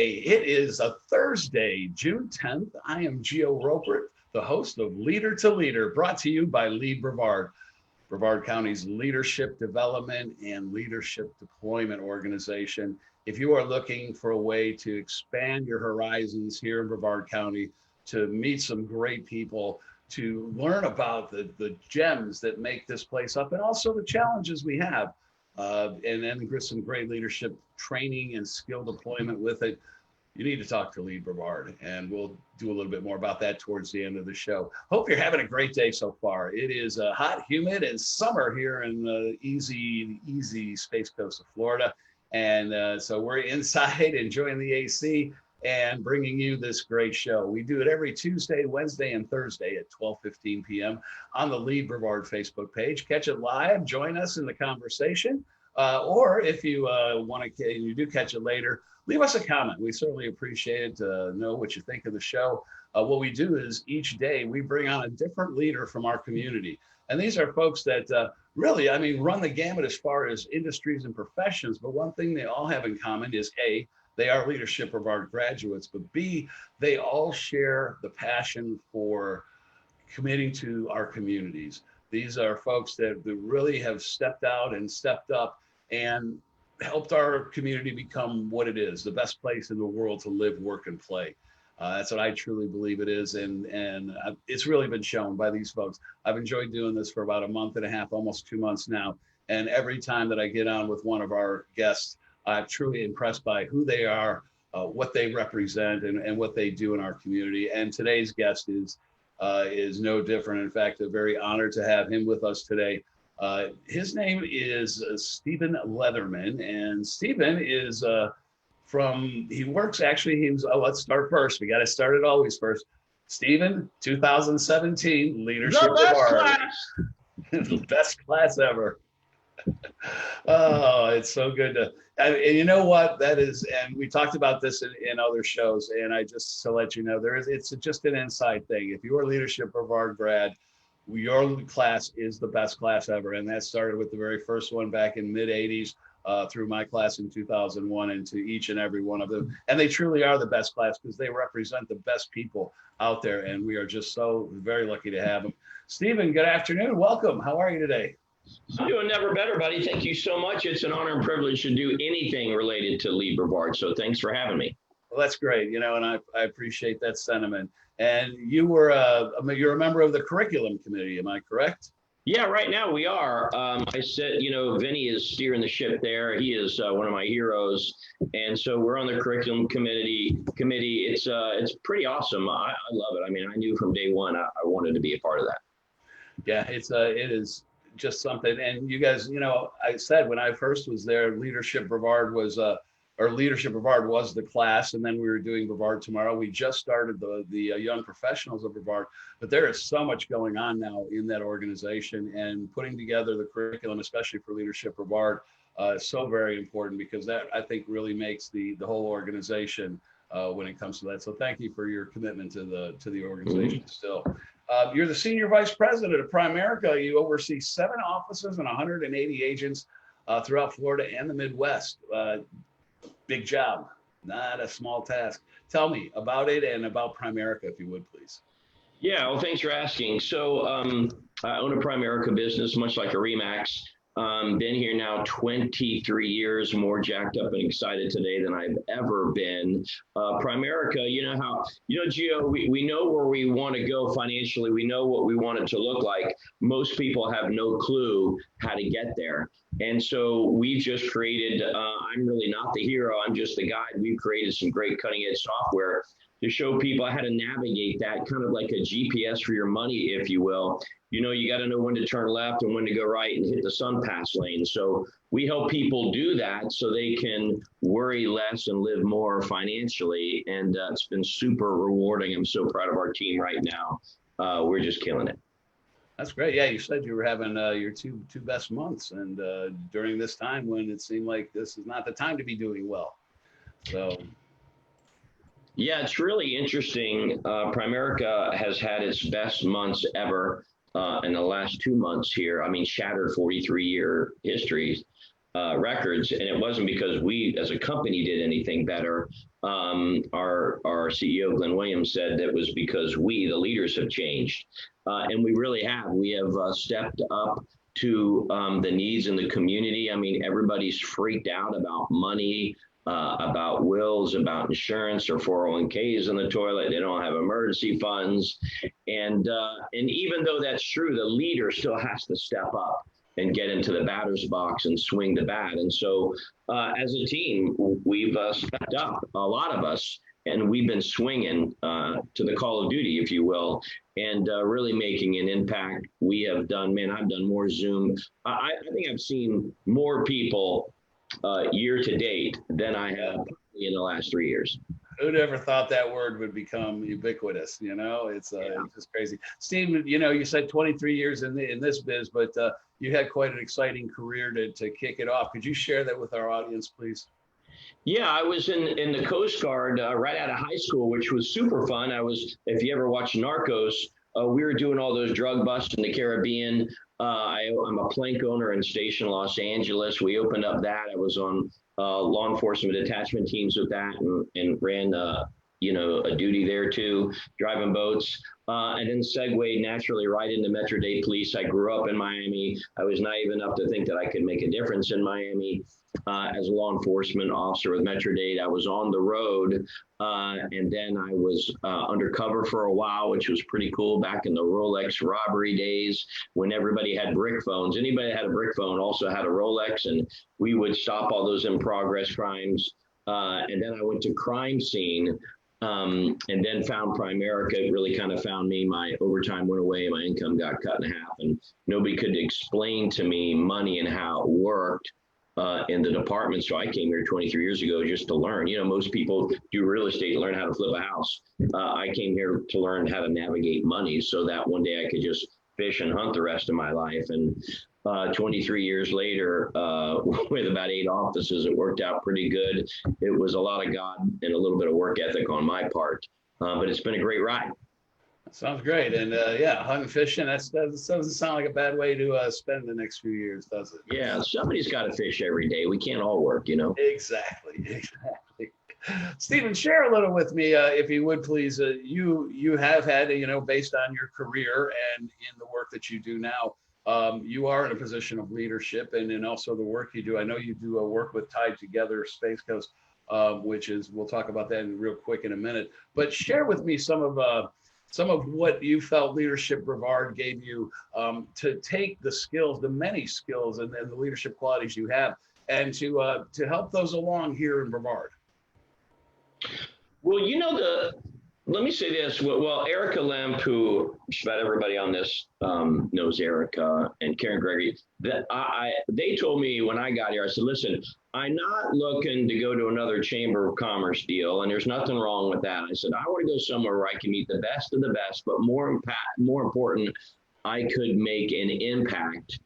Hey, it is a Thursday, June 10th. I am Geo Ropert, the host of Leader to Leader, brought to you by LEAD Brevard, Brevard County's leadership development and leadership deployment organization. If you are looking for a way to expand your horizons here in Brevard County, to meet some great people, to learn about the gems that make this place up, and also the challenges we have, and then some great leadership training and skill deployment with it, you need to talk to LEAD Brevard, and we'll do a little bit more about that towards the end of the show. Hope you're having a great day so far. It is hot, humid, and summer here in the easy Space Coast of Florida. And so we're inside enjoying the AC and bringing you this great show. We do it every Tuesday, Wednesday, and Thursday at 12:15 p.m. on the LEAD Brevard Facebook page. Catch it live, join us in the conversation, or if you you do catch it later, leave us a comment. We certainly appreciate it to know what you think of the show. What we do is each day we bring on a different leader from our community. And these are folks that really, run the gamut as far as industries and professions. But one thing they all have in common is A, they are Leadership Brevard graduates, but B, they all share the passion for committing to our communities. These are folks that really have stepped out and stepped up and helped our community become what it is, the best place in the world to live, work, and play. That's what I truly believe it is, and it's really been shown by these folks. I've enjoyed doing this for about a month and a half, almost 2 months now, and every time that I get on with one of our guests, I'm truly impressed by who they are, what they represent, and what they do in our community. And today's guest is no different. In fact, I'm very honored to have him with us today. His name is Steven Leatherman, and Steven is let's start first. We got to start it always first. Steven, 2017 Leadership Brevard. The best class ever. Oh, it's so good and you know what that is, and we talked about this in other shows, and I just to let you know, it's just an inside thing. If you're a Leadership Brevard grad, your class is the best class ever, and that started with the very first one back in mid-'80s through my class in 2001, and to each and every one of them. And they truly are the best class because they represent the best people out there, and we are just so very lucky to have them. Steven, good afternoon. Welcome. How are you today? I'm doing never better, buddy. Thank you so much. It's an honor and privilege to do anything related to LEAD Brevard. So thanks for having me. Well, that's great. And I appreciate that sentiment. And you're a member of the curriculum committee. Am I correct? Yeah, right now we are. I said, Vinny is steering the ship there. He is one of my heroes. And so we're on the curriculum committee. It's pretty awesome. I love it. I knew from day one I wanted to be a part of that. Yeah, it is just something. And you guys, I said when I first was there, Leadership Brevard was the class, and then we were doing Brevard Tomorrow. We just started the young professionals of Brevard, but there is so much going on now in that organization, and putting together the curriculum, especially for Leadership Brevard, is so very important, because that, I think, really makes the whole organization when it comes to that. So thank you for your commitment to the organization. Still. You're the Senior Vice President of Primerica. You oversee 7 offices and 180 agents throughout Florida and the Midwest. Big job, not a small task. Tell me about it and about Primerica, if you would, please. Yeah, well, thanks for asking. So I own a Primerica business, much like a RE/MAX. Been here now 23 years, more jacked up and excited today than I've ever been. Primerica, Geo, we know where we want to go financially. We know what we want it to look like. Most people have no clue how to get there. And so we just created, I'm really not the hero, I'm just the guide. We've created some great cutting edge software to show people how to navigate that, kind of like a GPS for your money, if you will. You got to know when to turn left and when to go right and hit the sun pass lane. So we help people do that so they can worry less and live more financially. And it's been super rewarding. I'm so proud of our team right now. We're just killing it. That's great. Yeah, you said you were having your two best months, and during this time when it seemed like this is not the time to be doing well. So. Yeah, it's really interesting. Primerica has had its best months ever in the last 2 months here. Shattered 43-year histories. records, and it wasn't because we as a company did anything better. Our CEO Glenn Williams said that was because we, the leaders, have changed, and we really have. We have stepped up to the needs in the community. I mean, everybody's freaked out about money, about wills, about insurance, or 401ks in the toilet. They don't have emergency funds, and even though that's true, the leader still has to step up and get into the batter's box and swing the bat. And so as a team, we've stepped up, a lot of us, and we've been swinging to the call of duty, if you will, and really making an impact. We have done, man, I've done more Zoom. I think I've seen more people year to date than I have in the last 3 years. Who'd ever thought that word would become ubiquitous? You know, it's just crazy. Steve, you know, you said 23 years in this biz, but you had quite an exciting career to kick it off. Could you share that with our audience, please? Yeah, I was in the Coast Guard right out of high school, which was super fun. If you ever watch Narcos, we were doing all those drug busts in the Caribbean. I'm a plank owner and stationed in Los Angeles. We opened up that. I was on law enforcement detachment teams with that, and ran a duty there too, driving boats, and then segued naturally right into Metro Dade Police. I grew up in Miami. I was naive enough to think that I could make a difference in Miami. As a law enforcement officer with Metro Dade, I was on the road, and then I was undercover for a while, which was pretty cool back in the Rolex robbery days when everybody had brick phones. Anybody that had a brick phone also had a Rolex, and we would stop all those in-progress crimes. And then I went to crime scene, and then found Primerica. It really kind of found me. My overtime went away. My income got cut in half, and nobody could explain to me money and how it worked in the department. So I came here 23 years ago just to learn. You know, most people do real estate to learn how to flip a house. I came here to learn how to navigate money so that one day I could just fish and hunt the rest of my life. And 23 years later, with about 8 offices, it worked out pretty good. It was a lot of God and a little bit of work ethic on my part, but it's been a great ride. Sounds great. And yeah, hunting, fishing, that doesn't sound like a bad way to spend the next few years, does it? Yeah, somebody's got to fish every day. We can't all work, you know? Exactly. Steven, share a little with me, if you would, please. You have had, based on your career and in the work that you do now, you are in a position of leadership, and also the work you do. I know you do work with Tied Together Space Coast, which is, we'll talk about that real quick in a minute. But share with me some of what you felt Leadership Brevard gave you to take the skills, the many skills and the leadership qualities you have, and to help those along here in Brevard. Well, let me say this. Well, Erica Lemp, who just about everybody on this knows Erica, and Karen Gregory, that they told me when I got here, I said, listen, I'm not looking to go to another Chamber of Commerce deal, and there's nothing wrong with that. I said, I want to go somewhere where I can meet the best of the best, but more important, I could make an impact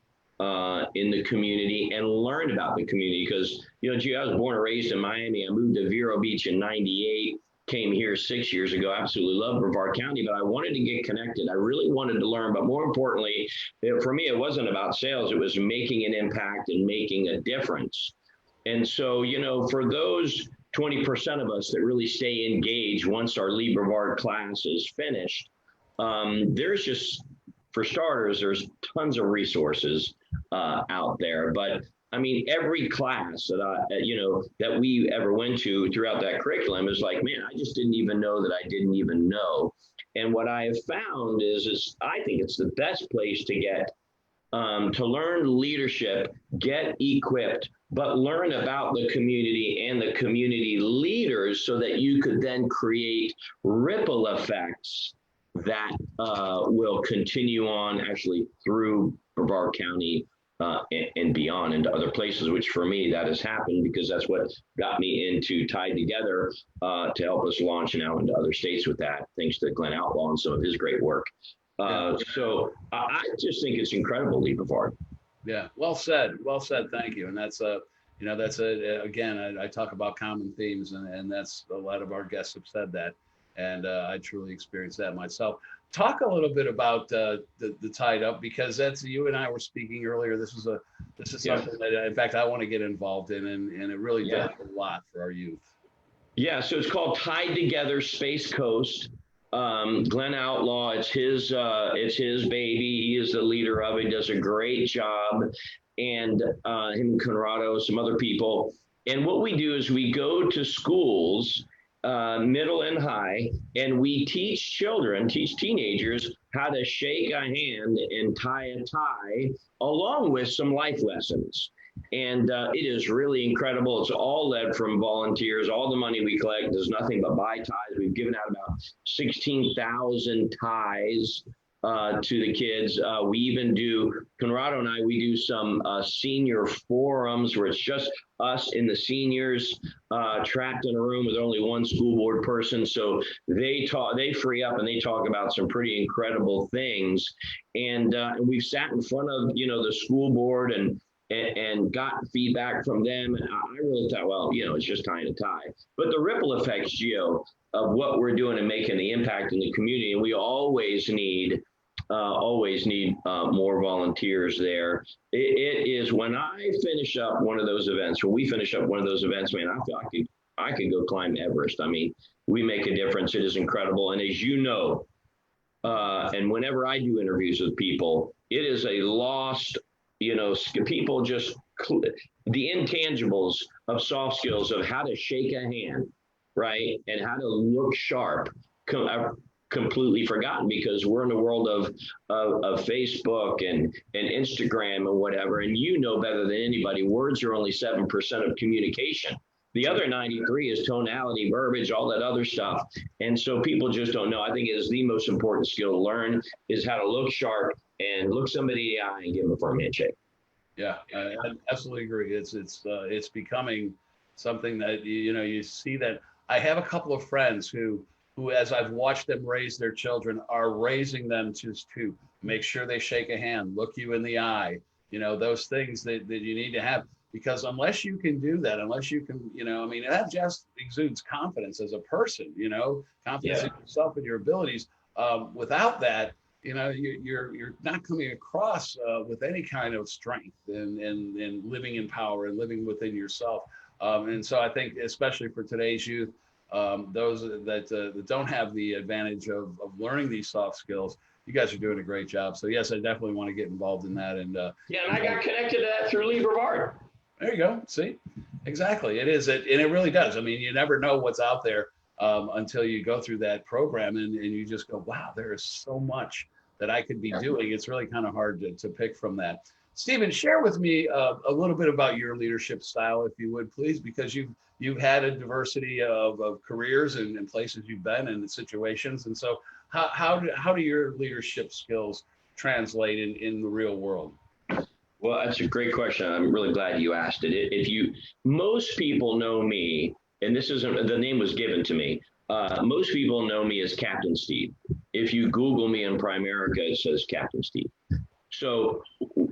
in the community and learn about the community. Because, gee, I was born and raised in Miami. I moved to Vero Beach in '98. Came here 6 years ago. Absolutely love Brevard County, but I wanted to get connected. I really wanted to learn, but more importantly, for me, it wasn't about sales. It was making an impact and making a difference. And so, for those 20% of us that really stay engaged once our LEAD Brevard class is finished, there's just, for starters, there's tons of resources out there. But I mean, every class that we ever went to throughout that curriculum is like, man, I just didn't even know that I didn't even know. And what I have found is I think it's the best place to get to learn leadership, get equipped, but learn about the community and the community leaders so that you could then create ripple effects that will continue on actually through Brevard County and beyond into other places, which for me, that has happened because that's what got me into Tied Together to help us launch now into other states with that, thanks to Glenn Outlaw and some of his great work. So I just think it's incredible, LEAD Brevard. Yeah, well said. Well said. Thank you. And that's again, I talk about common themes, and that's a lot of our guests have said that. And I truly experienced that myself. Talk a little bit about the Tied Up, because that's, you and I were speaking earlier. This is something that, in fact, I want to get involved in, and it really does a lot for our youth. Yeah, so it's called Tied Together Space Coast. Glenn Outlaw, it's his baby. He is the leader of it. He does a great job, and him and Conrado, some other people. And what we do is we go to schools, middle and high, and we teach teenagers how to shake a hand and tie a tie, along with some life lessons. And it is really incredible. It's all led from volunteers. All the money we collect does nothing but buy ties. We've given out about 16,000 ties to the kids. We even do, Conrado and I, we do some senior forums where it's just us and the seniors trapped in a room with only one school board person. So they free up and they talk about some pretty incredible things. And we've sat in front of, the school board and got feedback from them. And I really thought, well, it's just tying a tie. But the ripple effects, Geo, of what we're doing and making the impact in the community, and we always need more volunteers there. It is, when I finish up one of those events, when we finish up one of those events, man, I feel I could go climb Everest. I mean, we make a difference. It is incredible. And as you know, and whenever I do interviews with people, it is a lost, people just, the intangibles of soft skills of how to shake a hand, right? And how to look sharp, completely forgotten, because we're in the world of Facebook and Instagram and whatever. And better than anybody, words are only 7% of communication. The other 93 is tonality, verbiage, all that other stuff. And so people just don't know. I think it is the most important skill to learn, is how to look sharp and look somebody in the eye and give them a firm handshake. Yeah, I absolutely agree. It's becoming something that, you see that. I have a couple of friends who, as I've watched them raise their children, are raising them to make sure they shake a hand, look you in the eye, those things that you need to have. Because unless you can do that, unless you can, that just exudes confidence as a person, confidence in yourself and your abilities. Without that, you're not coming across with any kind of strength and living in power and living within yourself. And so I think, especially for today's youth, those that don't have the advantage of learning these soft skills, you guys are doing a great job. So yes, I definitely want to get involved in that. And and I got connected to that through LEAD Brevard. There you go. See, exactly. It is. And it really does. I mean, you never know what's out there until you go through that program and you just go, wow, there is so much that I could be doing. It's really kind of hard to pick from that. Steven, share with me a little bit about your leadership style, if you would, please, because you've had a diversity of careers and places you've been and situations. And so how do your leadership skills translate in the real world? Well, that's a great question. I'm really glad you asked it. Most people know me, and this isn't, the name was given to me. Most people know me as Captain Steve. If you Google me in Primerica, it says Captain Steve. So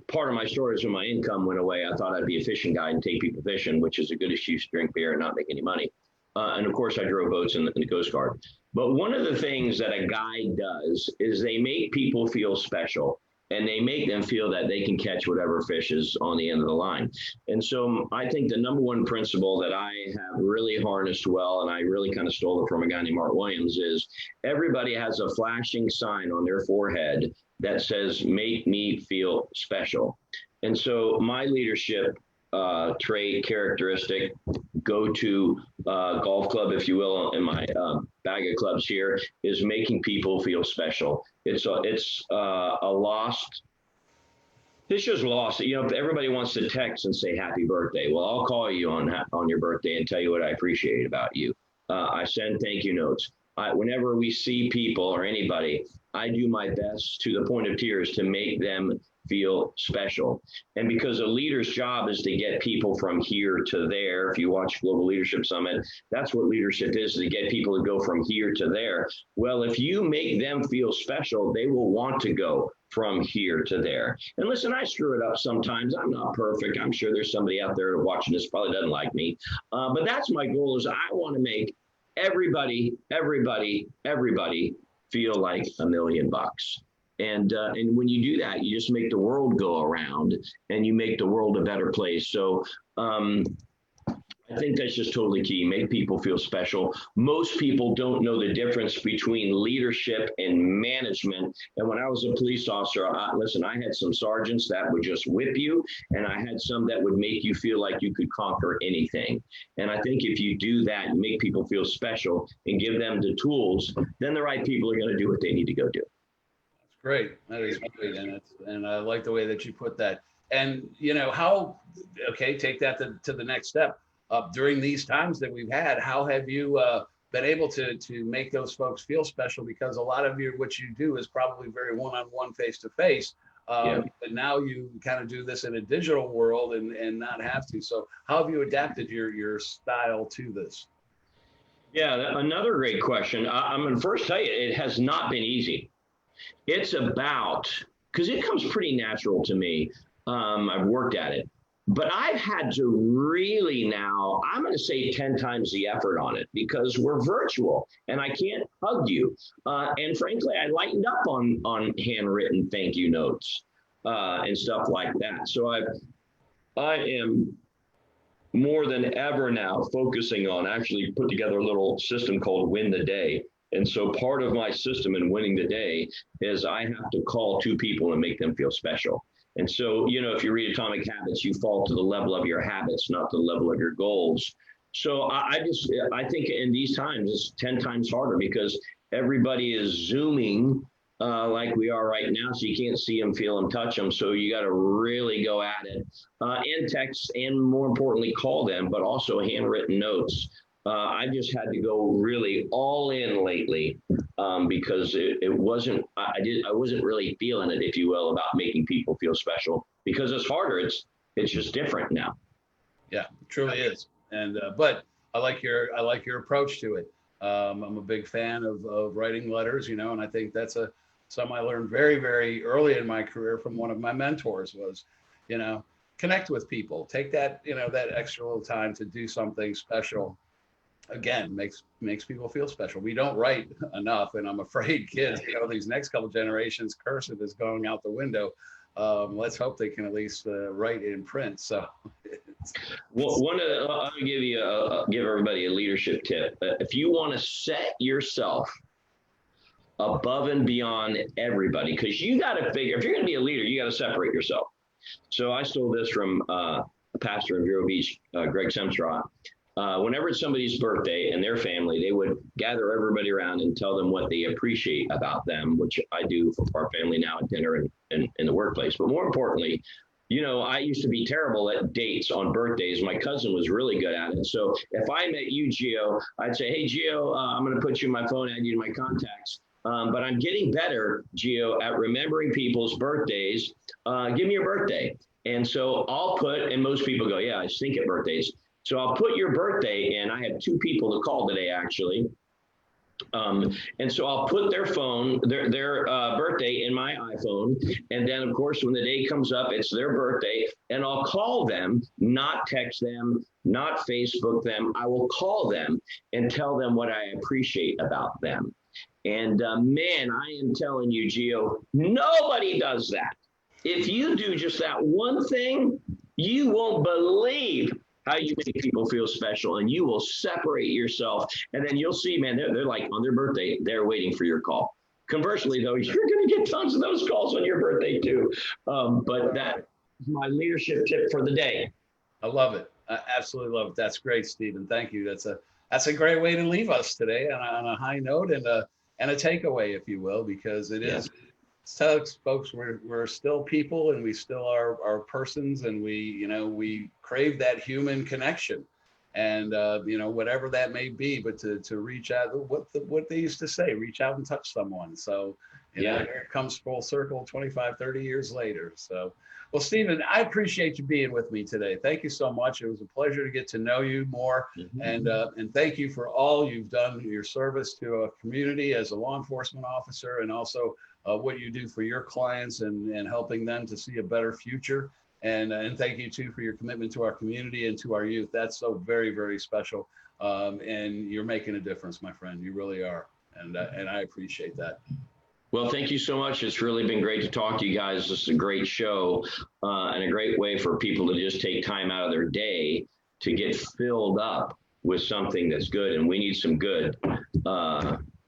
part of my story is when my income went away, I thought I'd be a fishing guide and take people fishing, which is a good excuse to drink beer and not make any money. And of course, I drove boats in the Coast Guard. But one of the things that a guide does is they make people feel special. And they make them feel that they can catch whatever fish is on the end of the line. And so I think the number one principle that I have really harnessed well, and I really kind of stole it from a guy named Mark Williams, is everybody has a flashing sign on their forehead that says, make me feel special. And so my leadership trait, characteristic, go to golf club, if you will, in my bag of clubs here, is making people feel special. It's a lost. This is lost. Everybody wants to text and say happy birthday. Well, I'll call you on your birthday and tell you what I appreciate about you. I send thank you notes. Whenever we see people or anybody, I do my best to the point of tears to make them feel special. And because a leader's job is to get people from here to there. If you watch Global Leadership Summit, that's what leadership is, to get people to go from here to there. Well, if you make them feel special, they will want to go from here to there. And listen, I screw it up sometimes. I'm not perfect. I'm sure there's somebody out there watching this probably doesn't like me. But that's my goal, is I want to make everybody feel like $1,000,000. And when you do that, you just make the world go around and you make the world a better place. So I think that's just totally key. Make people feel special. Most people don't know the difference between leadership and management. And when I was a police officer, listen, I had some sergeants that would just whip you, and I had some that would make you feel like you could conquer anything. And I think if you do that, you make people feel special and give them the tools, then the right people are going to do what they need to go do. That's great. That is great. And I like the way that you put that. And, you know, how, okay, take that to the next step. During these times that we've had, how have you been able to make those folks feel special? Because a lot of what you do is probably very one-on-one, face-to-face. But now you kind of do this in a digital world and not have to. So how have you adapted your style to this? Yeah, another great question. I'm going to first tell you, it has not been easy. It's about, because it comes pretty natural to me. I've worked at it. But I've had to really now, I'm going to say 10 times the effort on it because we're virtual and I can't hug you. And frankly, I lightened up on handwritten thank you notes and stuff like that. So I am more than ever now focusing on actually put together a little system called Win the Day. And so part of my system in winning the day is I have to call 2 people and make them feel special. And so, you know, if you read Atomic Habits, you fall to the level of your habits, not the level of your goals. So I think in these times, it's 10 times harder because everybody is Zooming like we are right now. So you can't see them, feel them, touch them. So you got to really go at it and text and more importantly, call them, but also handwritten notes. I just had to go really all in lately because it wasn't, I wasn't really feeling it, if you will, about making people feel special because it's harder. It's just different now. Yeah, it truly is. And, but I like your approach to it. I'm a big fan of writing letters, you know, and I think that's something I learned very, very early in my career from one of my mentors was, you know, connect with people, take that, you know, that extra little time to do something special. Again, makes people feel special. We don't write enough, and I'm afraid kids, you know, these next couple generations, cursive is going out the window. Let's hope they can at least write in print. So, well, I'll give everybody a leadership tip. If you want to set yourself above and beyond everybody, because you got to figure if you're going to be a leader, you got to separate yourself. So I stole this from a pastor in Vero Beach, Greg Semstraw. Whenever it's somebody's birthday and their family, they would gather everybody around and tell them what they appreciate about them, which I do for our family now at dinner and in the workplace. But more importantly, you know, I used to be terrible at dates on birthdays. My cousin was really good at it. So if I met you, Geo, I'd say, hey, Geo, I'm going to put you in my phone, add you to my contacts. But I'm getting better, Geo, at remembering people's birthdays. Give me your birthday. And so I'll put, and most people go, yeah, I stink at birthdays. So I'll put your birthday in. I had 2 people to call today, actually. And so I'll put their phone, their birthday in my iPhone. And then, of course, when the day comes up, it's their birthday. And I'll call them, not text them, not Facebook them. I will call them and tell them what I appreciate about them. And man, I am telling you, Geo, nobody does that. If you do just that one thing, you won't believe how you make people feel special, and you will separate yourself. And then you'll see, man, they're like on their birthday, they're waiting for your call. Conversely, though, you're going to get tons of those calls on your birthday too. But that is my leadership tip for the day. I love it. I absolutely love it. That's great, Stephen. Thank you. That's a great way to leave us today on a high note and a takeaway, if you will, because it is. Tells folks we're still people and we still are persons, and we crave that human connection, and whatever that may be, but to reach out, what they used to say, reach out and touch someone. So here it comes full circle 25, 30 years later. So, well, Stephen, I appreciate you being with me today. Thank you so much. It was a pleasure to get to know you more. And thank you for all you've done, your service to a community as a law enforcement officer, and also what you do for your clients and helping them to see a better future. And thank you too for your commitment to our community and to our youth. That's so very, very special. and you're making a difference, my friend. You really are. And I appreciate that. Well, thank you so much. It's really been great to talk to you guys. This is a great show and a great way for people to just take time out of their day to get filled up with something that's good. And we need some good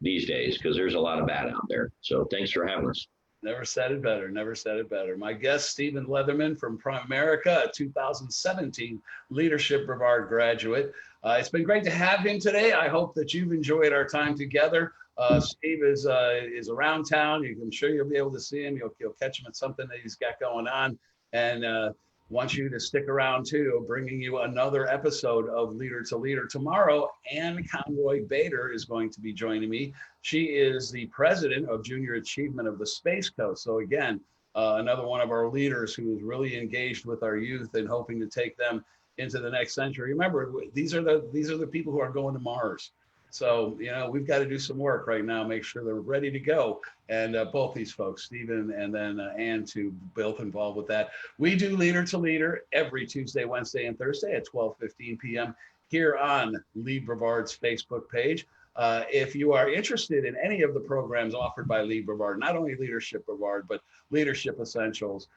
these days because there's a lot of bad out there. So thanks for having us. Never said it better. Never said it better. My guest, Steven Leatherman from Primerica, a 2017 Leadership Brevard graduate. It's been great to have him today. I hope that you've enjoyed our time together. Steve is around town. I'm sure you'll be able to see him. You'll catch him at something that he's got going on, and want you to stick around too, bringing you another episode of Leader to Leader tomorrow. Ann Conroy Bader is going to be joining me. She is the president of Junior Achievement of the Space Coast. So again, another one of our leaders who is really engaged with our youth and hoping to take them into the next century. Remember, these are the people who are going to Mars. So, we've got to do some work right now, make sure they're ready to go. And both these folks, Stephen and then Ann, too, both involved with that. We do Leader to Leader every Tuesday, Wednesday, and Thursday at 12:15 p.m. here on LEAD Brevard's Facebook page. If you are interested in any of the programs offered by LEAD Brevard, not only Leadership Brevard, but Leadership Essentials,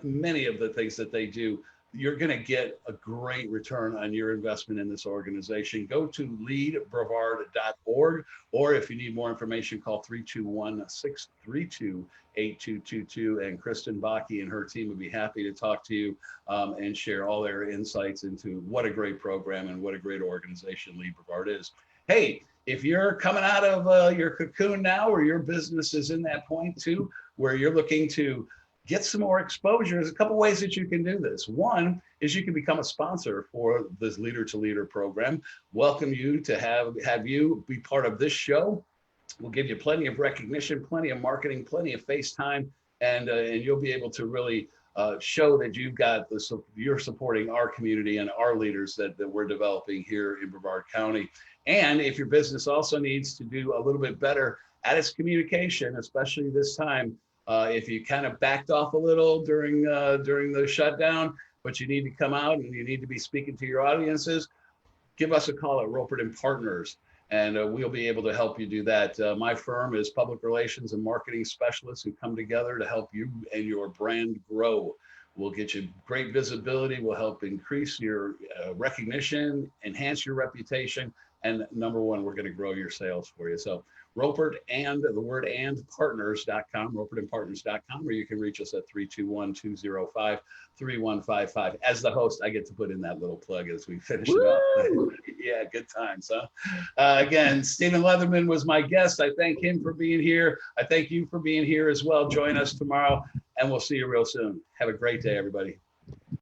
many of the things that they do, you're going to get a great return on your investment in this organization. Go to leadbrevard.org, or if you need more information, call 321-632-8222. And Kristen Bakke and her team would be happy to talk to you and share all their insights into what a great program and what a great organization LEAD Brevard is. Hey, if you're coming out of your cocoon now, or your business is in that point too, where you're looking to get some more exposure, there's a couple ways that you can do this. One is you can become a sponsor for this Leader to Leader program. Welcome you to have you be part of this show. We'll give you plenty of recognition, plenty of marketing, plenty of face time, and you'll be able to really show that you're supporting our community and our leaders that we're developing here in Brevard County. And if your business also needs to do a little bit better at its communication, especially this time, if you kind of backed off a little during the shutdown, but you need to come out and you need to be speaking to your audiences, give us a call at Ropert and Partners, and we'll be able to help you do that. My firm is public relations and marketing specialists who come together to help you and your brand grow. We'll get you great visibility. We'll help increase your recognition, enhance your reputation, and number one, we're going to grow your sales for you. So Ropert and the word and partners.com, ropertandpartners.com, or you can reach us at 321-205-3155. As the host, I get to put in that little plug as we finish it up. Yeah, good times, huh? Again, Steven Leatherman was my guest. I thank him for being here. I thank you for being here as well. Join us tomorrow, and we'll see you real soon. Have a great day, everybody.